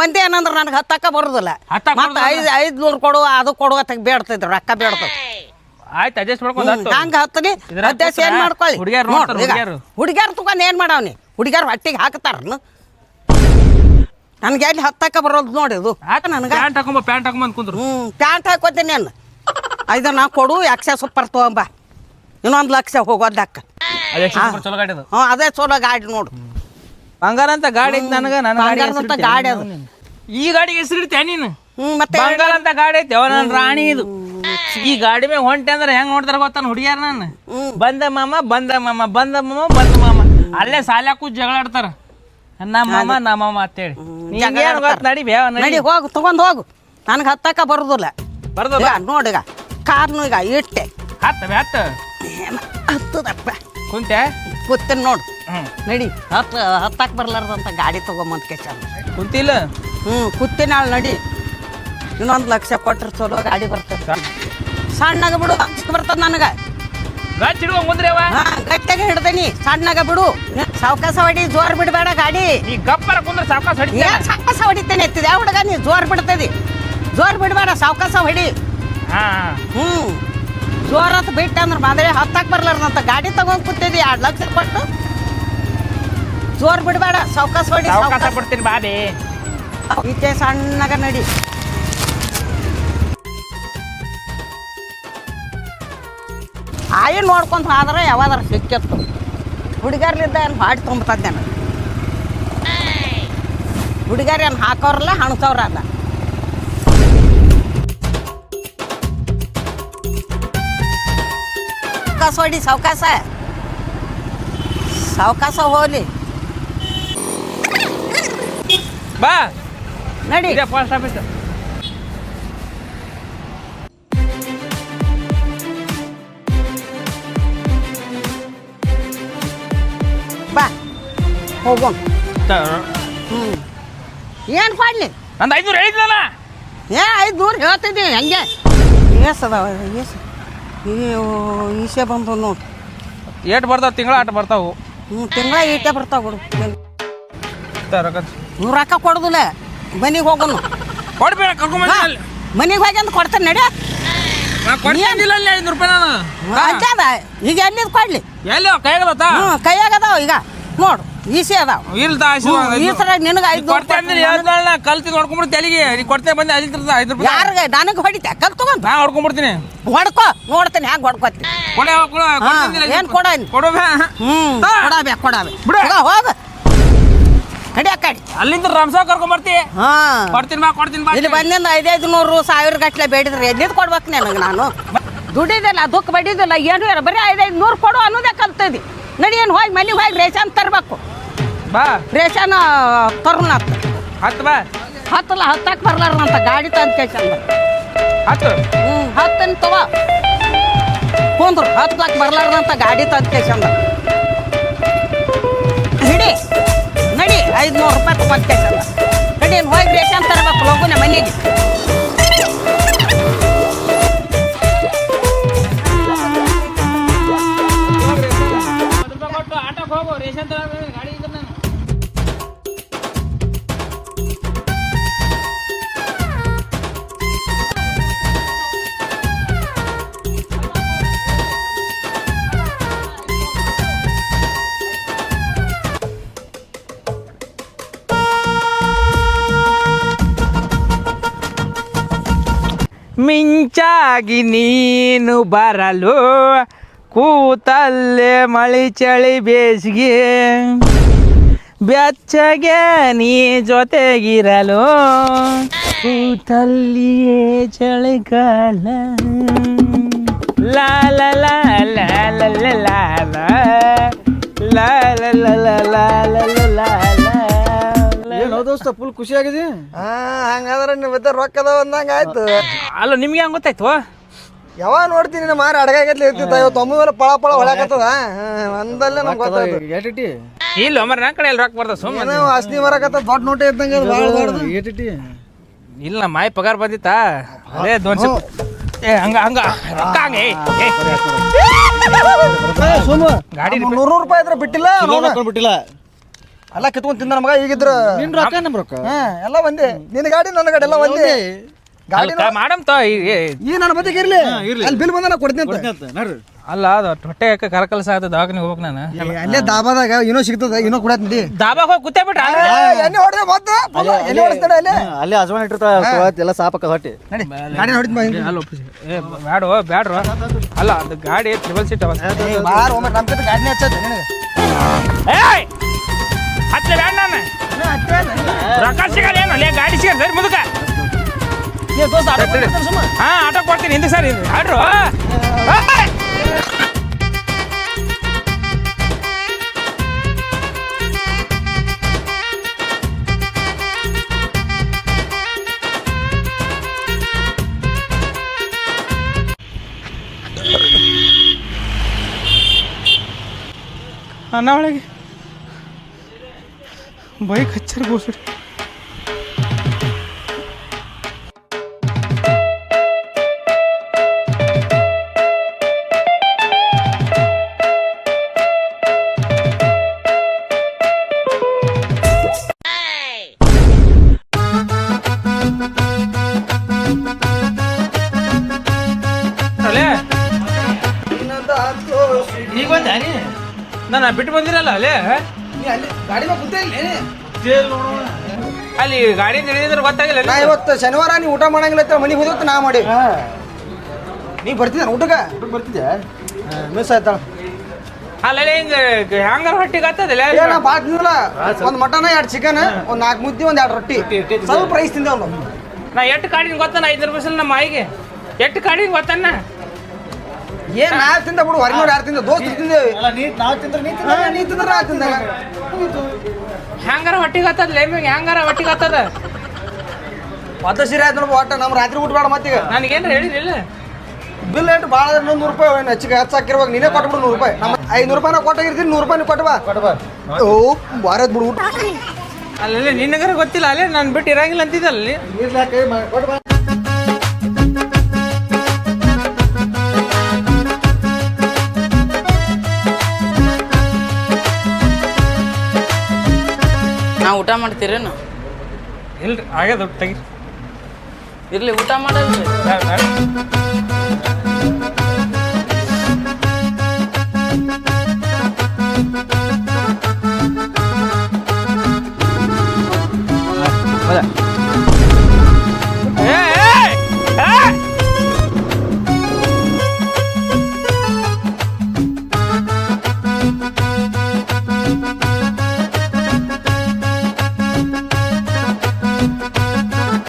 ಒಂದೇ ಏನಂದ್ರೆ ನನಗೆ ಹತ್ತಕ್ಕ ಬರೋದಿಲ್ಲ ಮತ್ತೆ 500 ಕೊಡು ಅದು ಕೊಡು ಅಂತ ಬೇಡ್ತಿದ್ರು ರೊಕ್ಕ ಬೇಡ್ತದ ಆಯ್ತು ಅಡ್ಜಸ್ಟ್ ಮಾಡ್ಕೊಂಡು ಹಂಗೆ ಹತ್ತಲಿ ಅಡ್ಜಸ್ಟ್ ಏನು ಮಾಡ್ಕೊಳ್ಳಿ ಹುಡುಗ್ಯಾರು ತಗೊಂಡು ಏನು ಮಾಡವ್ನಿ ಹುಡುಗ್ಯಾರು ಹೊಟ್ಟಿಗೆ ಹಾಕ್ತಾರ ನನಗೆ ಎಲ್ಲಿ ಹತ್ತಕ್ಕ ಬರೋದು ನೋಡಿ ಇದು ನನಗೆ ಪ್ಯಾಂಟ್ ಹಾಕೊಂಬಂದು ಕುಂದ್ರು ಪ್ಯಾಂಟ್ ಹಾಕೋತೀನಿ ನಾನು ಐದು ನಾ ಕೊಡು ಯಕ್ಷ ಸೂಪರ್ ತೊಗೊಂಬ ಇನ್ನೊಂದು ಲಕ್ಷ ಹೋಗೋದಕ್ಕ ಚಲೋ ಗಾಡಿ ಅದು ಅದೇ ಚಲೋ ಗಾಡಿ ನೋಡು ಬಂಗಾರ ಅಂತ ಗಾಡಿ ಐತಿ ನನಗೆ ಬಂಗಾರದಂತ ಗಾಡಿ ಅದು ಈ ಗಾಡಿಗೆ ಹೆಸರಿಡ್ತೇ ನೀನು ಮತ್ತೆ ಬಂಗಾರ ಅಂತ ಗಾಡಿ ಐತಿ ನನ್ನ ರಾಣಿ ಇದು ಈ ಗಾಡಿ ಮೇಲೆ ಹೊಂಟೆ ಅಂದ್ರೆ ಹೆಂಗ್ ನೋಡ್ತಾರ ಗೊತ್ತಾನ ಹುಡುಗಿಯಾರ ನಾನು ಬಂದ ಮಾಮ ಬಂದ ಮಾಮ ಬಂದ ಮಾಮ ಬಂದ ಮಾಮ ಅಲ್ಲೇ ಸಾಲ್ಯಾಕು ಜಗಳಾಡ್ತಾರ ನಮ್ಮ ಮಾಮ ಅಂತೇಳಿ ನಡಿ ನಡಿ ಹೋಗು ತಗೊಂಡ್ ಹೋಗು ನನಗೆ ಹತ್ತಕ್ಕ ಬರುದಿಲ್ಲ ನೋಡಿಗ ಕಾರ್ನು ಈಗ ಇಟ್ಟೆ ಹತ್ತದಪ್ಪ ಕುಂತೆ ಕೂತೀನಿ ನೋಡು ನಡಿ ಹತ್ತಕ್ಕೆ ಬರ್ಲಾರ್ದಂತ ಗಾಡಿ ತಗೊಂಬಂತ ಕೆಚ ಕುಂತಿಲ್ಲ ಕೂತೀನಿ ನಾಳೆ ನಡಿ ಇನ್ನೊಂದು ಲಕ್ಷ ಕೊಟ್ರೆ ಚಲೋ ಗಾಡಿ ಬರ್ತದೆ ಸಣ್ಣಗ ಬಿಡು ಬರ್ತದ ನನಗೆ ಗಟ್ಟಿಗೆ ಹಿಡ್ದನಿ ಸಣ್ಣಗ ಬಿಡು ಸಾವಕಾಸ ಹೊಡಿ ಜೋರ್ ಬಿಡಬೇಡ ಗಾಡಿ ಸಾವಕಾಸ ಹೊಡಿತೇನೆ ಎತ್ತಿದೆ ಯಾವ ಹುಡುಗ ನೀ ಜೋರ್ ಬಿಡ್ತದಿ ಜೋರ್ ಬಿಡಬೇಡ ಸಾವಕಾಸ ಹೊಡಿ ಜೋರತ್ ಬಿಟ್ಟ ಅಂದ್ರೆ ಮಾದ್ರೆ ಹತ್ತಕ್ಕೆ ಬರ್ಲಾರ್ದಂತ ಗಾಡಿ ತಗೊಂಡ್ ಕೂತಿದ್ದಿ 2 ಲಕ್ಷ ಕೊಟ್ಟು ಜೋರ್ ಬಿಡಬೇಡ ಸಾವಕಾಸ ಹೊಡಿ ಬಿಡ್ತೀನಿ ಬಾಬಿ ಈಚೆ ಸಣ್ಣಗ ನಡಿ ಆಯಿ ನೋಡ್ಕೊಂತ ಆದ್ರೆ ಯಾವಾದ್ರ ಸಿಕ್ಕಿತ್ತು ಹುಡುಗರ್ಲಿದ್ದ ಏನು ಬಾಡಿ ತುಂಬತದ್ದೆ ನಾನು ಹುಡುಗರು ಏನು ಹಾಕೋರಲ್ಲ ಹಣ್ಸವ್ರಲ್ಲ ಸಾವಕಾಸ ಹೊಡಿ ಸಾವಕಾಸ ಹೋಗ್ಲಿ ಬಾ ನಡಿ ಪೋಸ್ಟ್ ಆಫೀಸ್ ಬಾ ಹೋಗೋಣ ಏನು ಕೊಡ್ಲಿ ನಂದು 500 ಹೇಳಿದ್ನಲ್ಲ 500 ಹೇಳ್ತಿದ್ದಿ ಹಂಗೆ ಅದಾವ ಈಸೆ ಬಂದು ನೋಡಿ ಏಟ್ ಬರ್ತಾವ ತಿಂಗಳ ಆಟ ಬರ್ತಾವು ತಿಂಗಳ ಈಟೆ ಬರ್ತಾವ ಬಿಡು ನೀವು ರೊಕ್ಕ ಕೊಡೋದಿಲ್ಲ ಮನೆಗೆ ಹೋಗೋಣ ಮನೆಗೆ ಹೋಗಿ ಅಂತ ಕೊಡ್ತೇನೆ ನಡಿ ಅಂಚದ ಈಗ ಎಲ್ಲಿದ್ ಕೊಡ್ಲಿ ಕೈಯಾಗದಾವ ಈಗ ನೋಡು ಈಸಿ ಅದಾವ ಈ ಸರ ನಿನಗೆ 500 ಕಲ್ತಿ ನೋಡ್ಕೊಂಡ್ಬಿಡು ತೆಲಿಗೆ ಕೊಡ್ತೇ ಬಂದೆ 5 ರೂಪಾಯಿ ಯಾರಿಗೆ ನನಗೆ ಹೊಡಿತೆ ಕಲ್ ತಗೊಂಡು ನಾ ಹೊಡ್ಕೊಂಡ್ಬಿಡ್ತೀನಿ ಹೊಡ್ಕೊ ನೋಡ್ತೀನಿ ಹ್ಯಾಂಗ ಹೊಡ್ಕೊತೀನಿ ಏನು ಕೊಡೋದು ಹೋಗ ನಡಿ ಆ ಕಡೆ ಅಲ್ಲಿಂದ ರಂಸ ಕರ್ಕೊಂಡ್ಬರ್ತಿ ಕೊಡ್ತೀನಿ ಇಲ್ಲಿ ಬಂದಿಂದ 500 1000 ಗಟ್ಲೆ ಬೇಡಿದ್ರೆ ಎಲ್ಲಿದ್ ಕೊಡ್ಬೇಕು ನನಗೆ ನಾನು ದುಡಿದಿಲ್ಲ ದುಃಖ ಬಡಿದಿಲ್ಲ ಏನು ಇಲ್ಲ ಬರೀ 500 ಕೊಡು ಅನ್ನೋದೇ ಕಲ್ತಿದ್ದಿ ನಡಿ ಏನು ಹೋಗಿ ಮನೆಗೆ ಹೋಗಿ ರೇಷನ್ ತರಬೇಕು ಬಾ ರೇಷನ್ ತರುಣ ಹತ್ತು ಬಾ ಹತ್ತಲ್ಲ ಹತ್ತಕ್ಕೆ ಬರ್ಲಾರಂತ ಗಾಡಿ ತಂದು ಕೇಳ್ಸಂದ ಹತ್ತನ್ ತವ ಕುಂದ್ರು 10 ಲಕ್ಷ ಬರ್ಲಾರ್ದಂತ ಗಾಡಿ ತಂದು ಕೇಳ್ಸಂದ ಹಿಡಿ ನಡಿ 500 ರೂಪಾಯಿ ತಗೊಂಡು ಕೇಳ್ಸಂದ ನಡಿ ಏನು ಹೋಗಿ ರೇಷನ್ ತರಬೇಕು ಲಗುನ ಮನೆಗೆ ಮಿಂಚಾಗಿ ನೀನು ಬರಲು ಕೂತಲ್ಲೇ ಮಳಿ ಚಳಿ ಬೇಸಿಗೆ ಬೆಚ್ಚಗೆ ನೀ ಜೊತೆಗಿರಲು ಕೂತಲ್ಲಿಯೇ ಚಳಿಗಾಲ ಲಾಲ ಲಾಲ ಲಾಲ ಏನೋ ದೋಸ್ತ ಫುಲ್ ಖುಷಿ ಆಗಿದೆ ಹಂಗಾದ್ರೆ ನಿಮ್ಮ ರೊಕ್ಕ ಅದಾವ ಅಂದಂಗ ಆಯ್ತು ಅಲ್ಲ ನಿಮ್ಗೆ ಹೆಂಗ್ ಗೊತ್ತಾಯ್ತು ಯಾವಾಗ ನೋಡ್ತೀನಿ ನಮ್ಮ ಮಾರಿ ಅಡಗಾಗತ್ಲಿ ಇರ್ತಿತ್ತ ಇವತ್ತು ಒಮ್ಮೆ ಪಳ ಪಳ ಹೊಳಕತ್ತದ ಒಂದಲ್ಲೇ ನಮ್ಗೆ ಗೊತ್ತಾಯ್ತು ಏಟಿಟಿ ಇಲ್ಲ ಮರ ನನ್ನ ಕಡೆ ಎಲ್ಲಿ ರೊಕ್ಕ ಬರ್ತದೆ ಸುಮ್ಮನೆ ಅಸ್ನಿ ಬರಕತ್ತ ದೊಡ್ಡ ನೋಟೆ ಇದ್ದಂಗೆ ಏಟಿಟಿ ಇಲ್ಲ ಮಾಯಿ ಪಗಾರ ಬಂದಿತ್ತಾ ಅದೇ 200 ಹಂಗ ಹಂಗ ರೊಕ್ಕ ಹಂಗೆ ಗಾಡಿ 100 ರೂಪಾಯಿ ಇದ್ರೆ ಬಿಟ್ಟಿಲ್ಲ ಬಿಟ್ಟಿಲ್ಲ ಎಲ್ಲ ಕಿತ್ಕೊಂಡ್ ತಿಂದ ನಮಗ ಈಗಿದ್ರ ನಿನ್ ರೊಕ್ಕ ನಮ್ ರೊಕ್ಕ ಎಲ್ಲ ಒಂದೇ ನಿನ್ನ ಗಾಡಿ ನನ್ನ ಗಾಡಿ ಎಲ್ಲ ಒಂದೇ ಗಾಡಿ ಮಾಡಮ್ ತೋ ಈ ನನ್ನ ಬದಿಗೆ ಇರ್ಲಿ ಅಲ್ಲಿ ಬಿಲ್ ಬಂದ ನಾ ಕೊಡ್ತೀನಿ ಅಂತ ನೋಡ್ರಿ ಅಲ್ಲ ಅದು ಹೊಟ್ಟೆ ಕರಕಲ್ಸ ಆದ ದವಾಖಾನಿಗೆ ಹೋಗ್ಬೇಕು ನಾನು ಅಲ್ಲೇ ದಾಬಾದಾಗ ಏನೋ ಸಿಗ್ತದ ಏನೋ ಕುಡತ್ ನಡಿ ದಾಬಾಗ ಹೋಗಿ ಕೂತೇ ಬಿಟ್ರ ಎಣ್ಣೆ ಹೊಡೆದ ಮತ್ತೆ ಎಣ್ಣೆ ಹೊಡಿಸ್ತಾಡ ಅಲ್ಲೇ ಅಲ್ಲೇ ಹಸ್ಬಂಡ್ ಇಟ್ಟಿರ್ತಾವ ಎಲ್ಲ ಸಾಪಕ್ಕ ಹೊಟ್ಟೆ ನಡಿ ಗಾಡಿ ಹೊಡಿದ್ ಬಾ ಅಲ್ಲ ಬ್ಯಾಡ್ರೋ ಅಲ್ಲ ಅದು ಗಾಡಿ ಟ್ರಿಬಲ್ ಸೀಟ್ ಅವ ಬಾರ್ ಒಮ್ಮೆ ನಮ್ಮ ಕತೆ ಗಾಡಿನೇ ಹಚ್ಚದ ನಿನಗೆ ಏಯ್ ಹಚ್ಚ ಬ್ಯಾಡ ನಾನು ರೊಕ್ಕ ಸಿಗಲ್ಲ ಏನು ಲೇ ಗಾಡಿ ಸಿಗಲ್ಲ ಸರಿ ಮುದುಕ ಹಾ ಆಟೋ ಕೊಡ್ತೀನಿ ಹಿಂದೆ ಸರ್ ಆಡ್ರು ಅನ್ನ ಒಳಗೆ ಬೈಕ್ ಹಚ್ಚಾರ ಬೋಸ್ಬಿಡಿ ಈಗ ಬಂದ ನಾನು ಬಿಟ್ಟು ಬಂದಿರಲ್ಲ ಅಲ್ಲೇ ಅಲ್ಲಿ ಗಾಡಿ ಮೇಲೆ ಕೂತೇ ಅಲ್ಲಿ ಗಾಡಿ ತಿಳಿದ್ರೆ ಗೊತ್ತಾಗಿಲ್ಲ ನಾ ಇವತ್ತು ಶನಿವಾರ ನೀವು ಊಟ ಮಾಡಂಗಿಲ್ಲ ಅಂತ ಮನೆಗೆ ಹೋದತ್ತು ನಾ ಮಾಡಿ ನೀ ಬರ್ತಿದ್ದ ಊಟಕ್ಕೆ ಬರ್ತಿದ್ದೆ ಮಿಸ್ ಆಯ್ತಾಳ ಅಲ್ಲೇ ಹಿಂಗೆ ಹ್ಯಾಂಗಾರ ಹೊಟ್ಟಿಗೆ ಆಗ್ತದಲ್ಲ ನಾ ಭಾಳ ತಿಂದಿಲ್ಲ ಒಂದು ಮಟನ್ 2 ಚಿಕನ್ ಒಂದು 4 ಮುದ್ದೆ ಒಂದು 2 ರೊಟ್ಟಿ ಸ್ವಲ್ಪ ರೈಸ್ ತಿಂದೆ ಅವನು ನಾ ಎಷ್ಟು ಕಾಡಿನ ಗೊತ್ತಾನ 5 ರೂಪಾಯಿ ನಮ್ಮ ಮಾಯಿಗೆ ಎಷ್ಟು ಕಾಡಿನ ಗೊತ್ತಾನ ಏನ್ ನಾ ತಿಂದ ಬಿಡು ಹೊರನೋರು ಯಾರು ತಿಂದ ದೋಸ್ತ ತಿಂದೇವಿ ನಾವು ತಿಂದ್ರೆ ನೀ ತಿಂದ್ರೆ ನಾ ತಿಂದ ಹ್ಯಾಂಗಾರ ಹೊಟ್ಟಿಗೆ ಆಗ್ತದ ಲೇಮಿಗೆ ಹ್ಯಾಂಗಾರ ಹೊಟ್ಟಿಗೆ ಆಗ್ತದ ಒತ್ತ ಸೀರೆ ಆಯ್ತು ನೋಡ್ಬ ಒಟ್ಟ ನಮ್ಮ ರಾತ್ರಿ ಊಟ ಬೇಡ ಮತ್ತೀಗ ನನಗೇನು ಹೇಳಿರಿಲ್ಲ ಬಿಲ್ ಏಟು ಭಾಳ ಅಂದ್ರೆ 100 ರೂಪಾಯಿ ಏನು ಹೆಚ್ಚಿಗೆ ಹಾಕಿರುವಾಗ ನೀನೇ ಕೊಟ್ಬಿಡು 100 ರೂಪಾಯಿ ನಮ್ಮ 500 ರೂಪಾಯಿ ನಾ ಕೊಟ್ಟಾಗಿರ್ತೀನಿ 100 ರೂಪಾಯಿ ಕೊಟ್ಟಬಾ ಓ ಬಾರದ್ ಬಿಡು ಊಟ ಅಲ್ಲೇ ನಿನಗರ ಗೊತ್ತಿಲ್ಲ ಅಲ್ಲೇ ನಾನು ಬಿಟ್ಟು ಇರಂಗಿಲ್ಲ ಅಂತಿದ್ದಲ್ಲ ನಾವು ಊಟ ಮಾಡ್ತೀರೇನು ಇಲ್ರಿ ಆಗ್ಯದ ತೆಗಿ ಇರ್ಲಿ ಊಟ ಮಾಡೋದ್ರಿ